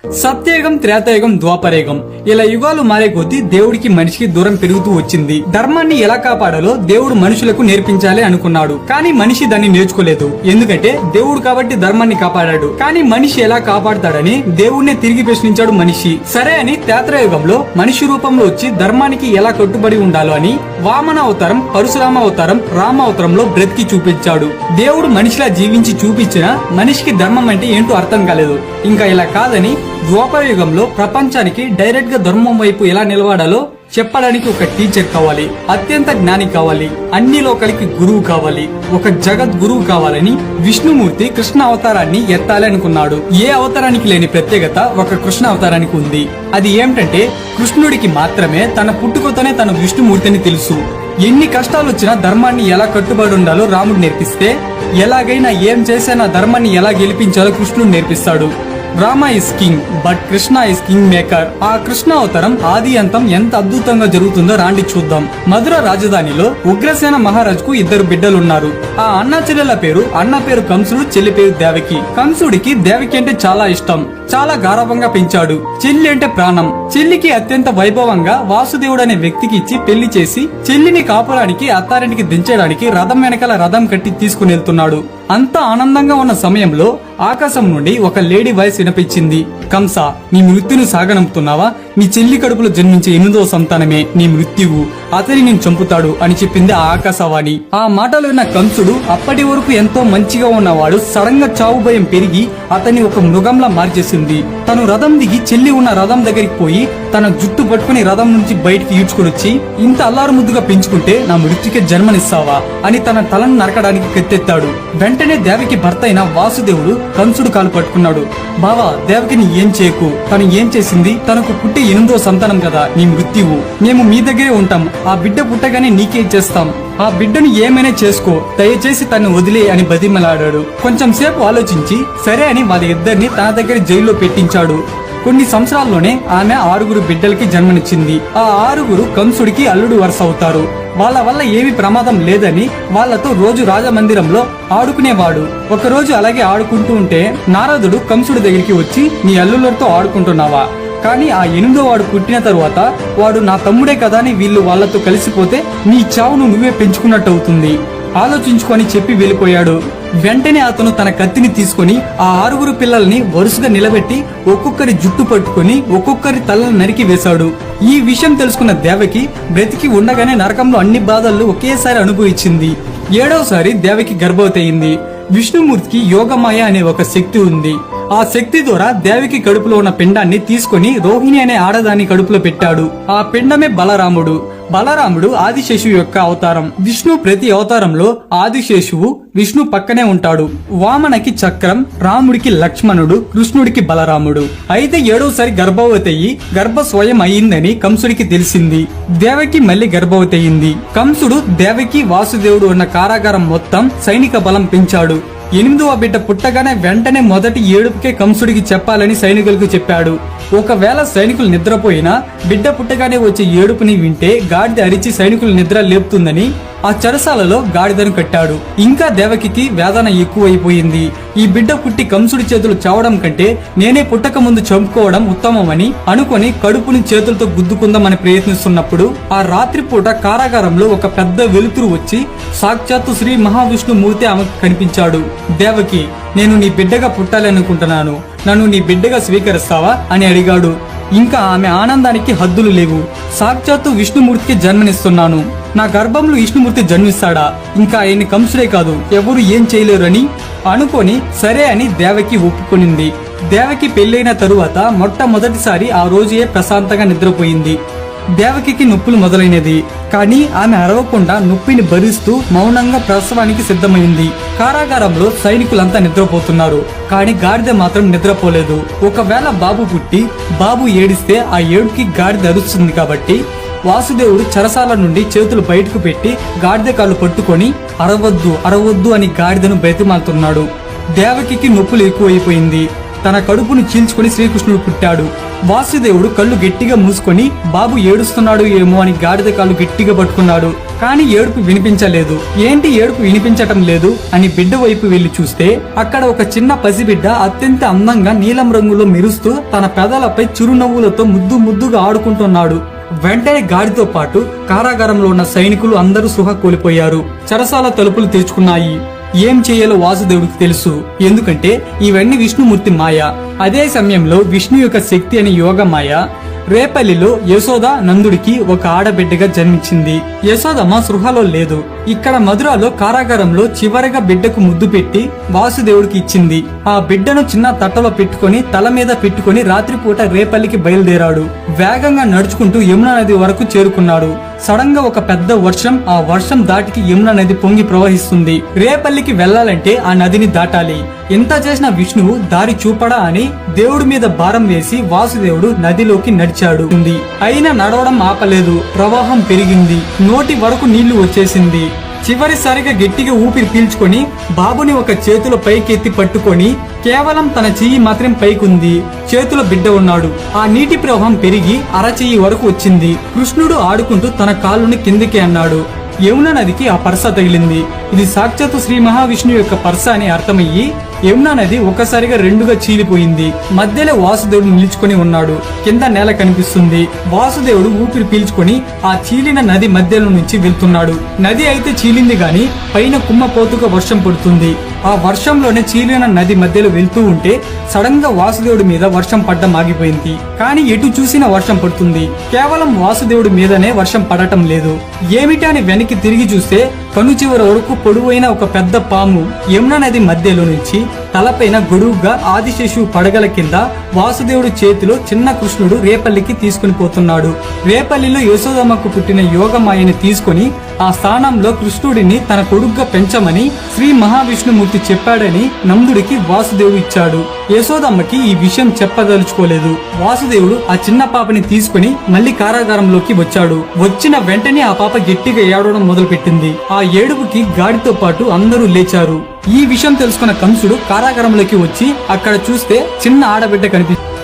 సత్యయుగం, త్రేతాయుగం, ద్వాపరయుగం ఇలా యుగాలు మారే కొద్దీ దేవుడికి మనిషికి దూరం పెరుగుతూ వచ్చింది. ధర్మాన్ని ఎలా కాపాడాలో దేవుడు మనుషులకు నేర్పించాలి అనుకున్నాడు. కానీ మనిషి దాన్ని నేర్చుకోలేదు. ఎందుకంటే దేవుడు కాబట్టి ధర్మాన్ని కాపాడాడు. కానీ మనిషి ఎలా కాపాడతాడని దేవుడినే తిరిగి ప్రశ్నించాడు మనిషి. సరే అని త్రేతాయుగంలో మనిషి రూపంలో వచ్చి ధర్మానికి ఎలా కట్టుబడి ఉండాలో అని వామన అవతారం, పరశురామ అవతారం, రామ అవతారంలో బ్రతికి చూపించాడు. దేవుడు మనిషిలా జీవించి చూపించిన మనిషికి ధర్మం అంటే ఏంటో అర్థం కాలేదు. ఇంకా ఇలా కాదని ద్వాపర యుగంలో ప్రపంచానికి డైరెక్ట్ గా ధర్మం వైపు ఎలా నిలబడాలో చెప్పడానికి ఒక టీచర్ కావాలి, అత్యంత జ్ఞాని కావాలి, అన్ని లోకాలకి గురువు కావాలి, ఒక జగత్ గురువు కావాలని విష్ణుమూర్తి కృష్ణ అవతారాన్ని ఎత్తాలి అనుకున్నాడు. ఏ అవతారానికి లేని ప్రత్యేకత ఒక కృష్ణ అవతారానికి ఉంది. అది ఏమిటంటే కృష్ణుడికి మాత్రమే తన పుట్టుకతోనే తన విష్ణుమూర్తిని తెలుసు. ఎన్ని కష్టాలు వచ్చినా ధర్మాన్ని ఎలా కట్టుబడి ఉండాలో రాముడు నేర్పిస్తే, ఎలాగైనా ఏం చేసినా ధర్మాన్ని ఎలా గెలిపించాలో కృష్ణుడు నేర్పిస్తాడు. Rama is king but Krishna is king maker. ఆ కృష్ణ అవతారం ఆది అంతం ఎంత అద్భుతంగా జరుగుతుందో రాండి చూద్దాం. మధుర రాజధానిలో ఉగ్రసేన మహారాజుకు 2 బిడ్డలున్నారు. ఆ అన్న చెల్లెల పేరు, అన్న పేరు కంసుడు, చెల్లి పేరు దేవకి. కంసుడికి దేవకి అంటే చాలా ఇష్టం. చాలా గారవంగా పెంచాడు. చెల్లి అంటే ప్రాణం. చెల్లికి అత్యంత వైభవంగా వాసుదేవుడు అనే వ్యక్తికి ఇచ్చి పెళ్లి చేసి చెల్లిని కాపురానికి అత్తారింటికి దించడానికి రథం వెనకాల రథం కట్టి తీసుకుని వెళ్తున్నాడు. అంతా ఆనందంగా ఉన్న సమయంలో ఆకాశం నుండి ఒక లేడీ వాయిస్ వినిపించింది. కంస, నీ మృత్యును సాగనంపుతున్నావా? నీ చెల్లి కడుపులో జన్మించే 8వ సంతానమే నీ మృత్యువు. అతని నేను చంపుతాడు అని చెప్పింది ఆ ఆకాశవాణి. ఆ మాటలు విన్న కంసుడు, అప్పటి వరకు ఎంతో మంచిగా ఉన్నవాడు సడన్ గా చావు భయం పెరిగి అతన్ని ఒక మృగంలా మార్చేసింది. తను రథం దిగి చెల్లి ఉన్న రథం దగ్గరికి పోయి తన జుట్టు పట్టుకుని రథం నుంచి బయటికి ఈడ్చుకుని వచ్చి, ఇంత అల్లారు ముద్దుగా పెంచుకుంటే నా మృత్యుకే జన్మనిస్తావా అని తన తలను నరకడానికి కత్తెత్తాడు. వెంటనే దేవకి భర్త అయిన వాసుదేవుడు కంసుడు కాలు పట్టుకున్నాడు. బావా, దేవకిని ఏం చేయకు. తను ఏం చేసింది? తనకు పుట్టి 8వ సంతానం కదా నీ మృత్యువు. మేము మీ దగ్గరే ఉంటాం. ఆ బిడ్డ పుట్టగానే నీకే ఇచ్చేస్తాం. ఆ బిడ్డను ఏమైనా చేసుకో, దయచేసి తను వదిలే అని బతిమలాడాడు. కొంచెం సేపు ఆలోచించి సరే అని వాళ్ళ ఇద్దరిని తన దగ్గర జైల్లో పెట్టించాడు. కొన్ని సంవత్సరాల్లోనే ఆమె 6 బిడ్డలకి జన్మనిచ్చింది. ఆ 6 కంసుడికి అల్లుడు వరుస అవుతారు. వాళ్ళ వల్ల ఏమి ప్రమాదం లేదని వాళ్లతో రోజు రాజమందిరంలో ఆడుకునేవాడు. ఒకరోజు అలాగే ఆడుకుంటూ ఉంటే నారదుడు కంసుడి దగ్గరికి వచ్చి, నీ అల్లులతో ఆడుకుంటున్నావా? కానీ ఆ 8వ వాడు పుట్టిన తరువాత వాడు నా తమ్ముడే కదా అని వీళ్ళు వాళ్లతో కలిసిపోతే నీ చావును నువ్వే పెంచుకున్నట్టు అవుతుంది. ఆలోచించుకొని చెప్పి వెళ్ళిపోయాడు. వెంటనే అతను తన కత్తిని తీసుకుని ఆ 6 పిల్లల్ని వరుసగా నిలబెట్టి ఒక్కొక్కరి జుట్టు పట్టుకుని ఒక్కొక్కరి తలను నరికి వేశాడు. ఈ విషయం తెలుసుకున్న దేవకి బ్రతికి ఉండగానే నరకంలో అన్ని బాధలు ఒకేసారి అనుభవించింది. 7వసారి దేవకి గర్భవతి అయింది. విష్ణుమూర్తికి యోగమాయ అనే ఒక శక్తి ఉంది. ఆ శక్తి ద్వారా దేవకి కడుపులో ఉన్న పిండాన్ని తీసుకుని రోహిణి అనే ఆడదాన్ని కడుపులో పెట్టాడు. ఆ పిండమే బలరాముడు. బలరాముడు ఆదిశేషువు యొక్క అవతారం. విష్ణు ప్రతి అవతారంలో ఆదిశేషువు విష్ణు పక్కనే ఉంటాడు. వామనకి చక్రం, రాముడికి లక్ష్మణుడు, కృష్ణుడికి బలరాముడు. అయితే 7వసారి గర్భవతి అయ్యి గర్భ స్వయం అయ్యిందని కంసుడికి తెలిసింది. దేవకి మళ్లీ గర్భవతి అయ్యింది. కంసుడు దేవకి, వాసుదేవుడు ఉన్న కారాగారం మొత్తం సైనిక బలం పెంచాడు. 8వ బిడ్డ పుట్టగానే వెంటనే మొదటి ఏడుపుకే కంసుడికి చెప్పాలని సైనికులకు చెప్పాడు. ఒకవేళ సైనికులు నిద్రపోయినా బిడ్డ పుట్టగానే వచ్చే ఏడుపుని వింటే గాడిద అరిచి సైనికులు నిద్ర లేపుతుందని ఆ చెరసాలలో గాడిదను కట్టాడు. ఇంకా దేవకికి వేదన ఎక్కువైపోయింది. ఈ బిడ్డ పుట్టి కంసుడి చేతులు చావడం కంటే నేనే పుట్టక ముందు చంపుకోవడం ఉత్తమమని అనుకొని కడుపుని చేతులతో గుద్దుకుందామని ప్రయత్నిస్తున్నప్పుడు ఆ రాత్రిపూట కారాగారంలో ఒక పెద్ద వెలుతురు వచ్చి సాక్షాత్తు శ్రీ మహావిష్ణుమూర్తి ఆమెకు కనిపించాడు. దేవకి, నేను నీ బిడ్డగా పుట్టాలనుకుంటున్నాను. నన్ను నీ బిడ్డగా స్వీకరిస్తావా అని అడిగాడు. ఇంకా ఆమె ఆనందానికి హద్దులు లేవు. సాక్షాత్తు విష్ణుమూర్తికి జన్మనిస్తున్నాను. నా గర్భంలో విష్ణుమూర్తి జన్మిస్తాడా? ఇంకా ఆయన్ని కంసుడే కాదు ఎవరు ఏం చేయలేరని అనుకొని సరే అని దేవకి ఒప్పుకొనింది. దేవకి పెళ్లైన తరువాత మొట్టమొదటిసారి ఆ రోజే ప్రశాంతంగా నిద్రపోయింది. దేవకికి నొప్పులు మొదలైనది. కానీ ఆమె అరవకుండా నొప్పిని భరిస్తూ మౌనంగా ప్రసవానికి సిద్ధమైంది. కారాగారంలో సైనికులంతా నిద్రపోతున్నారు. కానీ గాడిద మాత్రం నిద్రపోలేదు. ఒకవేళ బాబు పుట్టి బాబు ఏడిస్తే ఆ ఏడుకి గాడిద అరుస్తుంది కాబట్టి వాసుదేవుడు చెరసాల నుండి చేతులు బయటకు పెట్టి గాడిద కాళ్ళు పట్టుకొని అరవద్దు అరవద్దు అని గాడిదను బ్రతిమాలుతున్నాడు. దేవకికి నొప్పులు ఎక్కువైపోయింది. తన కడుపును చీల్చుకుని శ్రీకృష్ణుడు పుట్టాడు. వాసుదేవుడు కళ్ళు గట్టిగా మూసుకొని బాబు ఏడుస్తున్నాడు ఏమో అని గాడిద కాళ్ళు గట్టిగా పట్టుకున్నాడు. కానీ ఏడుపు వినిపించలేదు. ఏంటి ఏడుపు వినిపించటం లేదు అని బిడ్డ వైపు వెళ్లి చూస్తే అక్కడ ఒక చిన్న పసిబిడ్డ అత్యంత అందంగా నీలం రంగులో మెరుస్తూ తన పెదలపై చిరునవ్వులతో ముద్దుగా ఆడుకుంటున్నాడు. వెంటనే గాడితో పాటు కారాగారంలో ఉన్న సైనికులు అందరూ సృహ కోల్పోయారు. చెరసాల తలుపులు తెరుచుకున్నాయి. ఏం చేయాలో వాసుదేవుడికి తెలుసు. ఎందుకంటే ఇవన్నీ విష్ణుమూర్తి మాయ. అదే సమయంలో విష్ణు యొక్క శక్తి అనే యోగ మాయ రేపల్లిలో యశోద నందుడికి ఒక ఆడబిడ్డగా జన్మించింది. యశోదమ్మ సృహలో లేదు. ఇక్కడ మధురలో కారాగారంలో చివరిగా బిడ్డకు ముద్దు పెట్టి వాసుదేవుడికి ఇచ్చింది. ఆ బిడ్డను చిన్న తట్టలో పెట్టుకుని తల మీద పెట్టుకుని రాత్రిపూట రేపల్లికి బయలుదేరాడు. వేగంగా నడుచుకుంటూ యమునా నది వరకు చేరుకున్నాడు. సడన్ గా ఒక పెద్ద వర్షం, ఆ వర్షం దాటికి యమునా నది పొంగి ప్రవహిస్తుంది. రేపల్లికి వెళ్లాలంటే ఆ నదిని దాటాలి. ఎంత చేసిన విష్ణువు దారి చూపడా అని దేవుడి మీద భారం వేసి వాసుదేవుడు నదిలోకి నడిచాడు. అయినా నడవడం ఆపలేదు. ప్రవాహం పెరిగింది. నోటి వరకు నీళ్లు వచ్చేసింది. చివరిసారిగా గట్టిగా ఊపిరి పీల్చుకొని బాబుని ఒక చేతిలో పైకెత్తి పట్టుకొని కేవలం తన చెయ్యి మాత్రం పైకుంది. చేతిలో బిడ్డ ఉన్నాడు. ఆ నీటి ప్రవాహం పెరిగి అరచెయ్యి వరకు వచ్చింది. కృష్ణుడు ఆడుకుంటూ తన కాళ్ళని కిందికి అన్నాడు. యమునా నదికి ఆ పర్స తగిలింది. ఇది సాక్షాత్తు శ్రీ మహావిష్ణువు యొక్క పర్స అని అర్థమయ్యి యమునా నది ఒక్కసారిగా రెండుగా చీలిపోయింది. మధ్యలో వాసుదేవుడు నిలుచుకొని ఉన్నాడు. కింద నేల కనిపిస్తుంది. వాసుదేవుడు ఊపిరి పీల్చుకొని ఆ చీలిన నది మధ్యలో నుంచి వెళ్తున్నాడు. నది అయితే చీలింది గాని పైన కుమ్మపోతుగా వర్షం పడుతుంది. ఆ వర్షంలోనే చీలిన నది మధ్యలో వెళ్తూ ఉంటే సడన్ గా వాసుదేవుడి మీద వర్షం పడ్డం ఆగిపోయింది. కానీ ఎటు చూసినా వర్షం పడుతుంది. కేవలం వాసుదేవుడి మీదనే వర్షం పడటం లేదు. ఏమిటి అని వెనక్కి తిరిగి చూస్తే కను చివరి వరకు పొడవైన ఒక పెద్ద పాము యమునా నది మధ్యలో నుంచి తలపైన గొడుగుగా ఆదిశేషువు పడగల కింద వాసుదేవుడు చేతిలో చిన్న కృష్ణుడు రేపల్లికి తీసుకుని పోతున్నాడు. రేపల్లిలో యశోదమ్మకు పుట్టిన యోగమాయని తీసుకుని ఆ స్థానంలో కృష్ణుడిని తన కొడుగ్గా పెంచమని శ్రీ మహావిష్ణుమూర్తి చెప్పాడని నందుడికి వాసుదేవుడు ఇచ్చాడు. యశోదమ్మకి ఈ విషయం చెప్పదలుచుకోలేదు. వాసుదేవుడు ఆ చిన్న పాపని తీసుకుని మళ్లీ కారాగారంలోకి వచ్చాడు. వచ్చిన వెంటనే ఆ పాప గట్టిగా ఏడవడం మొదలుపెట్టింది. ఆ ఏడుపుకి గాడితో పాటు అందరూ లేచారు. ఈ విషయం తెలుసుకున్న కంసుడు కారాగారంలోకి వచ్చి అక్కడ చూస్తే చిన్న ఆడబిడ్డ కనిపిస్తుంది.